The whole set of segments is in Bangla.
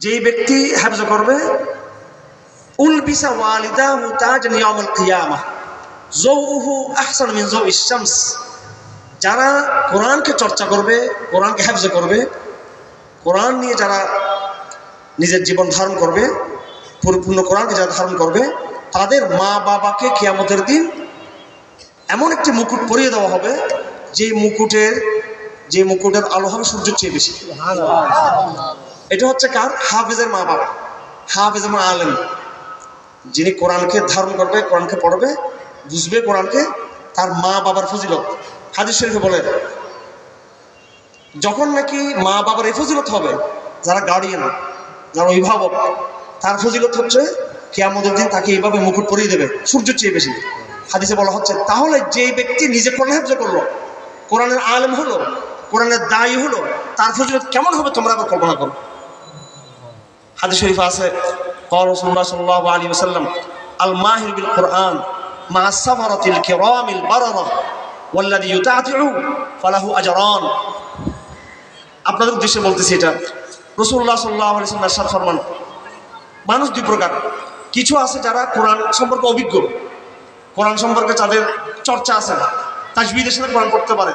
যেই ব্যক্তি হেফজ করবে, উলবিসা ওয়ালিদাহু তাজান ইয়াউমুল কিয়ামাহ যাওউহু আহসানু মিন যাওইশ শামস। যারা কোরআনকে চর্চা করবে, কোরআনকে হেফজ করবে, কোরআন নিয়ে যারা নিজের জীবন ধারণ করবে, পরিপূর্ণ কোরআনকে যারা ধারণ করবে, তাদের মা বাবাকে কিয়ামতের দিন এমন একটি মুকুট পরিয়ে দেওয়া হবে যে মুকুটের আলো হবে সূর্যের চেয়ে বেশি। এটা হচ্ছে কার? হাফেজের মা বাবা, হাফেজ এবং আলেম। যিনি কোরআনকে ধারণ করবে, কোরআনকে পড়বে, বুঝবে কোরআনকে, তার মা বাবার ফজিলত। হাদিস শরীফে বলে যখন নাকি মা বাবার এই ফজিলত হবে, যারা গার্ডিয়ান, যারা অভিভাবক, তার ফজিলত হচ্ছে কিয়ামতের দিন তাকে এইভাবে মুকুট পরিয়ে দেবে সূর্যের চেয়ে বেশি। হাদিসে বলা হচ্ছে তাহলে যে ব্যক্তি নিজে কোরআন হেফজ করলো, কোরআনের আলেম হলো, কোরআনের দায়ী হলো, তার ফজিলত কেমন হবে তোমরা আবার কল্পনা করো। হাদিস শরীফে আছে ক্বাল রাসূলুল্লাহ সাল্লাল্লাহু আলাইহি ওয়াসাল্লাম আল মাহির বিল কুরআন মা সাফারাতিল কিরামিল বারারা ওয়াল্লাযী ইউতাতিউ ফালাহু আজরান। আপনাদের উদ্দেশ্যে বলতেছি, এটা রাসূলুল্লাহ সাল্লাল্লাহু আলাইহি ওয়াসাল্লাম ইরশাদ ফরমান, মানুষ দুই প্রকার। কিছু আছে যারা কোরআন সম্পর্কে অভিজ্ঞ, কোরআন সম্পর্কে তাদের চর্চা আছে, তাজবিদের সাথে কোরআন পড়তে পারে,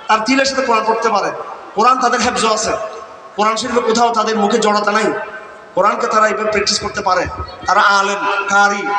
তার তিলের সাথে কোরআন পড়তে পারে, কোরআন তাদের হেফজ আছে, কোরআন শরীফে কোথাও তাদের মুখে জড়তা নাই, কোরআনকে তারা এইভাবে প্র্যাকটিস করতে পারে, তারা আলেম, কারি।